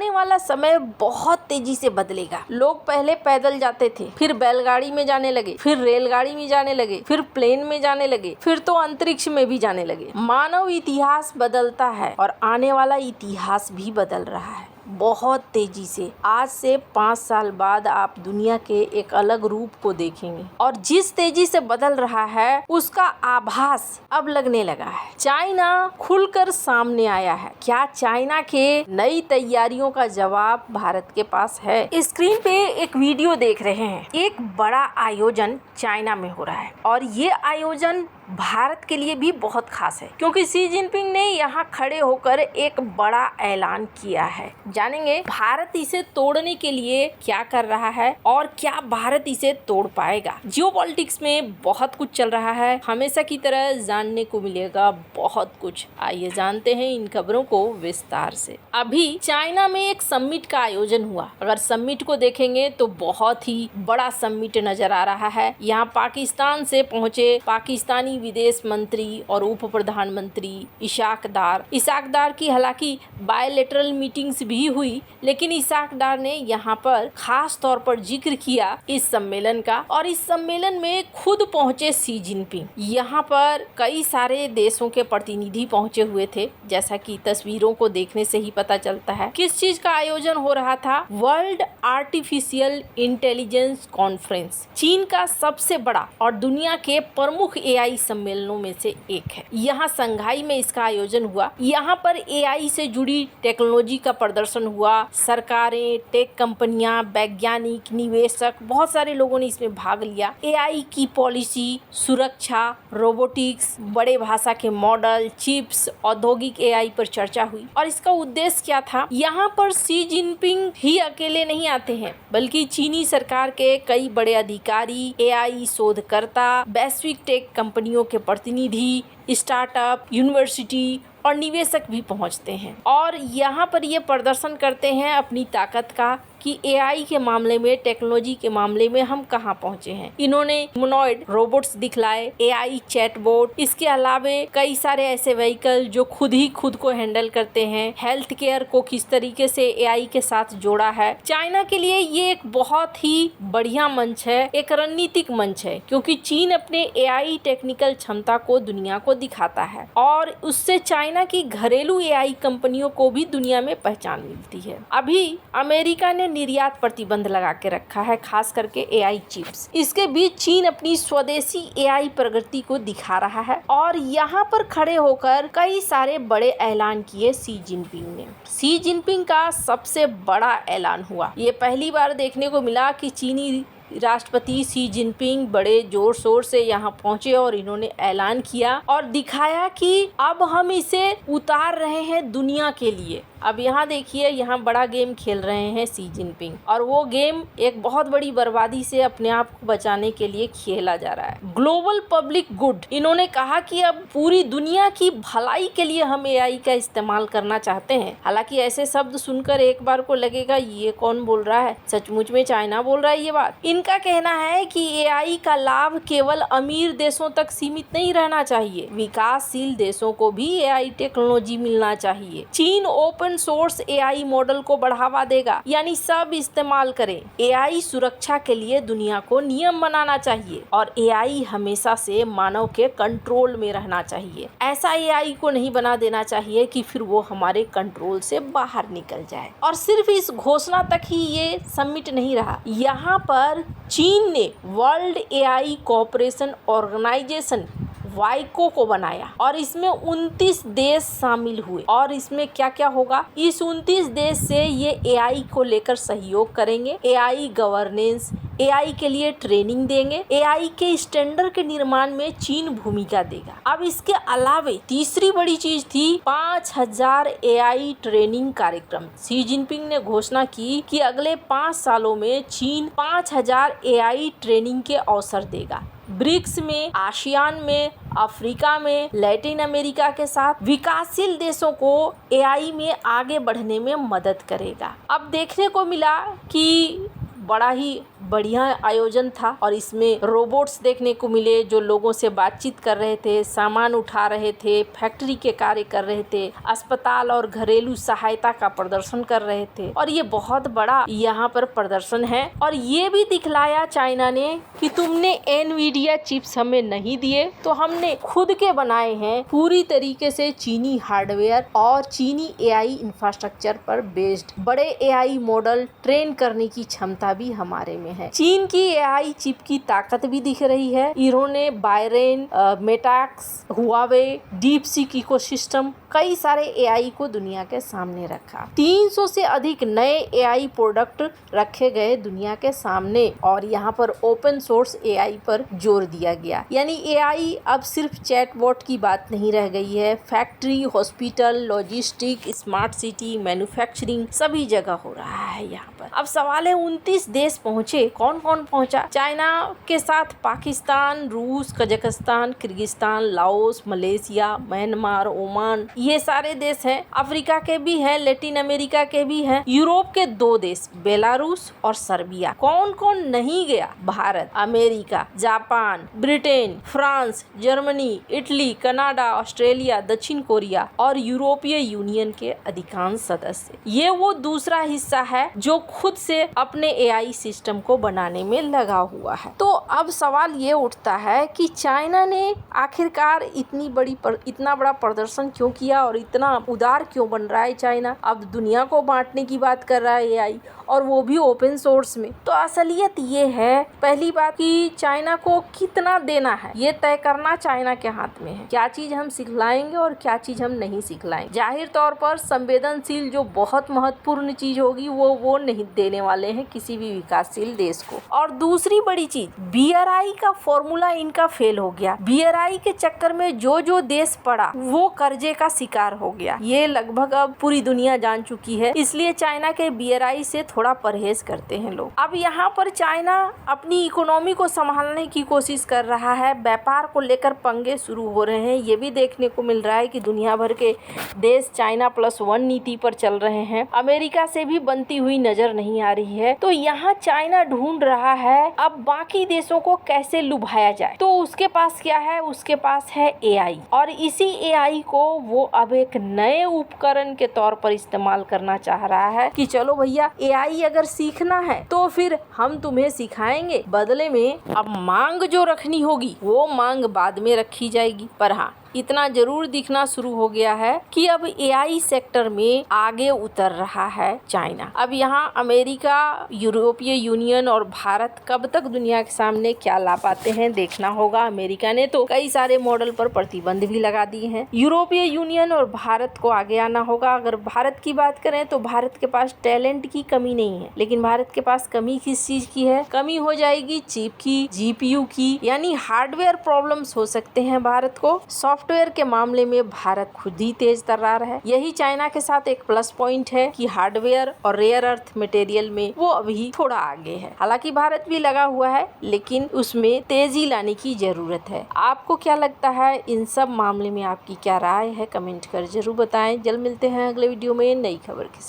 आने वाला समय बहुत तेजी से बदलेगा। लोग पहले पैदल जाते थे, फिर बैलगाड़ी में जाने लगे, फिर रेलगाड़ी में जाने लगे, फिर प्लेन में जाने लगे, फिर तो अंतरिक्ष में भी जाने लगे। मानव इतिहास बदलता है और आने वाला इतिहास भी बदल रहा है बहुत तेजी से। आज से 5 साल बाद आप दुनिया के एक अलग रूप को देखेंगे और जिस तेजी से बदल रहा है उसका आभास अब लगने लगा है। चाइना खुलकर सामने आया है। क्या चाइना के नई तैयारियों का जवाब भारत के पास है? स्क्रीन पे एक वीडियो देख रहे हैं। एक बड़ा आयोजन चाइना में हो रहा है और ये आयोजन भारत के लिए भी बहुत खास है क्योंकि शी जिनपिंग ने यहाँ खड़े होकर एक बड़ा ऐलान किया है। जानेंगे भारत इसे तोड़ने के लिए क्या कर रहा है और क्या भारत इसे तोड़ पाएगा। जियोपॉलिटिक्स में बहुत कुछ चल रहा है, हमेशा की तरह जानने को मिलेगा बहुत कुछ। आइए जानते हैं इन खबरों को विस्तार से। अभी चाइना में एक समिट का आयोजन हुआ। अगर समिट को देखेंगे तो बहुत ही बड़ा समिट नजर आ रहा है। यहाँ पाकिस्तान से पहुंचे पाकिस्तानी विदेश मंत्री और उप प्रधानमंत्री इशाक डार की हालांकि बायलैटरल मीटिंग्स भी हुई, लेकिन इशाक डार ने यहाँ पर खास तौर पर जिक्र किया इस सम्मेलन का। और इस सम्मेलन में खुद पहुंचे शी जिनपिंग। यहाँ पर कई सारे देशों के प्रतिनिधि पहुंचे हुए थे, जैसा कि तस्वीरों को देखने से ही पता चलता है। किस चीज का आयोजन हो रहा था? वर्ल्ड आर्टिफिशियल इंटेलिजेंस कॉन्फ्रेंस, चीन का सबसे बड़ा और दुनिया के प्रमुख एआई सम्मेलनों में से एक है। यहाँ संघाई में इसका आयोजन हुआ। यहाँ पर एआई से जुड़ी टेक्नोलॉजी का प्रदर्शन हुआ। सरकारें, टेक कंपनियां, वैज्ञानिक, निवेशक, बहुत सारे लोगों ने इसमें भाग लिया। एआई की पॉलिसी, सुरक्षा, रोबोटिक्स, बड़े भाषा के मॉडल, चिप्स, औद्योगिक एआई पर चर्चा हुई। और इसका उद्देश्य क्या था? यहाँ पर शी जिनपिंग ही अकेले नहीं आते हैं, बल्कि चीनी सरकार के कई बड़े अधिकारी, एआई शोधकर्ता, वैश्विक टेक कंपनियों के प्रतिनिधि, स्टार्टअप, यूनिवर्सिटी और निवेशक भी पहुंचते हैं और यहाँ पर ये प्रदर्शन करते हैं अपनी ताकत का कि एआई के मामले में, टेक्नोलॉजी के मामले में हम कहाँ पहुँचे हैं। इन्होंने ह्यूमनॉइड रोबोट्स दिखलाए, एआई चैटबॉट, इसके अलावे कई सारे ऐसे व्हीकल जो खुद ही खुद को हैंडल करते हैं। हेल्थ केयर को किस तरीके से एआई के साथ जोड़ा है। चाइना के लिए ये एक बहुत ही बढ़िया मंच है, एक रणनीतिक मंच है, क्योंकि चीन अपने एआई टेक्निकल क्षमता को दुनिया को दिखाता है और उससे चाइना की घरेलू एआई कंपनियों को भी दुनिया में पहचान मिलती है। अभी अमेरिका ने निर्यात प्रतिबंध लगा के रखा है, खास करके एआई चिप्स। इसके बीच चीन अपनी स्वदेशी एआई प्रगति को दिखा रहा है और यहाँ पर खड़े होकर कई सारे बड़े ऐलान किए शी जिनपिंग ने। शी जिनपिंग का सबसे बड़ा ऐलान हुआ। ये पहली बार देखने को मिला कि चीनी राष्ट्रपति शी जिनपिंग बड़े जोर शोर से यहाँ पहुंचे और इन्होंने ऐलान किया और दिखाया कि अब हम इसे उतार रहे हैं दुनिया के लिए। अब यहाँ देखिए, यहाँ बड़ा गेम खेल रहे हैं शी जिनपिंग और वो गेम एक बहुत बड़ी बर्बादी से अपने आप को बचाने के लिए खेला जा रहा है। ग्लोबल पब्लिक गुड, इन्होंने कहा कि अब पूरी दुनिया की भलाई के लिए हम एआई का इस्तेमाल करना चाहते हैं। हालांकि ऐसे शब्द सुनकर एक बार को लगेगा ये कौन बोल रहा है, सचमुच में चाइना बोल रहा है ये बात। इनका कहना है कि एआई का लाभ केवल अमीर देशों तक सीमित नहीं रहना चाहिए, विकासशील देशों को भी एआई टेक्नोलॉजी मिलना चाहिए। चीन ओपन सोर्स एआई मॉडल को बढ़ावा देगा, यानी सब इस्तेमाल करें। एआई सुरक्षा के लिए दुनिया को नियम बनाना चाहिए और एआई हमेशा से मानव के कंट्रोल में रहना चाहिए। ऐसा एआई को नहीं बना देना चाहिए कि फिर वो हमारे कंट्रोल से बाहर निकल जाए। और सिर्फ इस घोषणा तक ही ये समिट नहीं रहा। यहाँ पर चीन ने वर्ल्ड एआई कोऑपरेशन ऑर्गेनाइजेशन वाइको को बनाया और इसमें 29 देश शामिल हुए। और इसमें क्या क्या होगा? इस 29 देश से ये एआई को लेकर सहयोग करेंगे, एआई गवर्नेंस, एआई के लिए ट्रेनिंग देंगे, एआई के स्टैंडर्ड के निर्माण में चीन भूमिका देगा। अब इसके अलावे तीसरी बड़ी चीज थी 5000 एआई ट्रेनिंग कार्यक्रम। शी जिनपिंग ने घोषणा की कि अगले 5 सालों में चीन 5000 एआई ट्रेनिंग के अवसर देगा। ब्रिक्स में, आसियान में, अफ्रीका में, लैटिन अमेरिका के साथ विकासशील देशों को एआई में आगे बढ़ने में मदद करेगा। अब देखने को मिला कि बड़ा ही बढ़िया आयोजन था और इसमें रोबोट्स देखने को मिले जो लोगों से बातचीत कर रहे थे, सामान उठा रहे थे, फैक्ट्री के कार्य कर रहे थे, अस्पताल और घरेलू सहायता का प्रदर्शन कर रहे थे। और ये बहुत बड़ा यहाँ पर प्रदर्शन है और ये भी दिखलाया चाइना ने कि तुमने एनवीडिया चिप्स हमें नहीं दिए तो हमने खुद के बनाए हैं, पूरी तरीके से चीनी हार्डवेयर और चीनी एआई इंफ्रास्ट्रक्चर पर बेस्ड बड़े एआई मॉडल ट्रेन करने की क्षमता भी हमारे में है। चीन की एआई चिप की ताकत भी दिख रही है। इन्होंने बायरेन, मेटाक्स, हुआवे, डीपसीक इकोसिस्टम कई सारे एआई को दुनिया के सामने रखा। 300 से अधिक नए एआई प्रोडक्ट रखे गए दुनिया के सामने और यहाँ पर ओपन सोर्स एआई पर जोर दिया गया। यानी एआई अब सिर्फ चैटबॉट की बात नहीं रह गई है। Factory, hospital, logistic, smart city, manufacturing सभी जगह हो रहा है यहाँ पर। अब सवाल है 29 देश पहुँचे, कौन कौन पहुँचा? चाइना के साथ पाकिस्तान, रूस, Kazakhstan, Kyrgyzstan, Laos, Malaysia, Myanmar, Oman, ये सारे देश हैं। अफ्रीका के भी हैं, लैटिन अमेरिका के भी हैं, यूरोप के 2 देश बेलारूस और सर्बिया। कौन कौन नहीं गया? Bharat, America, Japan, Britain, France, Germany, Italy, Canada, Australia, दक्षिण कोरिया और यूरोपीय यूनियन के अधिकांश सदस्य। ये वो दूसरा हिस्सा है जो खुद से अपने एआई सिस्टम को बनाने में लगा हुआ है। तो अब सवाल ये उठता है कि चाइना ने आखिरकार इतना बड़ा प्रदर्शन क्यों किया और इतना उदार क्यों बन रहा है चाइना? अब दुनिया को बांटने की बात कर रहा है एआई और वो भी ओपन सोर्स में। तो असलियत ये है, पहली बात कि चाइना को कितना देना है ये तय करना चाइना के हाथ में है। क्या चीज हम सिखलाएंगे और क्या चीज हम नहीं सिखलाएंगे। जाहिर तौर पर संवेदनशील जो बहुत महत्वपूर्ण चीज होगी वो नहीं देने वाले हैं किसी भी विकासशील देश को। और दूसरी बड़ी चीज, बीआरआई का फॉर्मूला इनका फेल हो गया। बीआरआई के चक्कर में जो देश पड़ा वो कर्जे का शिकार हो गया। ये लगभग अब पूरी दुनिया जान चुकी है, इसलिए चाइना के बीआरआई से थोड़ा परहेज करते हैं लोग। अब यहाँ पर चाइना अपनी इकोनॉमी को संभालने की कोशिश कर रहा है। व्यापार को लेकर पंगे शुरू हो रहे हैं। ये भी देखने को मिल रहा है कि दुनिया भर के देश China+1 नीति पर चल रहे हैं। अमेरिका से भी बनती हुई नजर नहीं आ रही है। तो यहाँ चाइना ढूंढ रहा है अब बाकी देशों को कैसे लुभाया जाए। तो उसके पास क्या है? उसके पास है एआई और इसी एआई को वो अब एक नए उपकरण के तौर पर इस्तेमाल करना चाह रहा है कि चलो भैया एआई अगर सीखना है तो फिर हम तुम्हें सिखाएंगे, बदले में अब मांग जो रखनी होगी वो मांग बाद में रखी जाएगी। पर हाँ, इतना जरूर दिखना शुरू हो गया है कि अब एआई सेक्टर में आगे उतर रहा है चाइना। अब यहाँ अमेरिका, यूरोपीय यूनियन और भारत कब तक दुनिया के सामने क्या ला पाते हैं देखना होगा। अमेरिका ने तो कई सारे मॉडल पर प्रतिबंध भी लगा दिए हैं। यूरोपीय यूनियन और भारत को आगे आना होगा। अगर भारत की बात करें तो भारत के पास टैलेंट की कमी नहीं है, लेकिन भारत के पास कमी किस चीज की है? कमी हो जाएगी चिप की, जीपीयू की, यानी हार्डवेयर प्रॉब्लम्स हो सकते हैं भारत को। सॉफ्टवेयर के मामले में भारत खुद ही तेज तर्रार है। यही चाइना के साथ एक प्लस पॉइंट है कि हार्डवेयर और रेयर अर्थ मटेरियल में वो अभी थोड़ा आगे है। हालांकि भारत भी लगा हुआ है, लेकिन उसमें तेजी लाने की जरूरत है। आपको क्या लगता है? इन सब मामले में आपकी क्या राय है? कमेंट कर जरूर बताएं। जल्द मिलते हैं अगले वीडियो में नई खबर के साथ।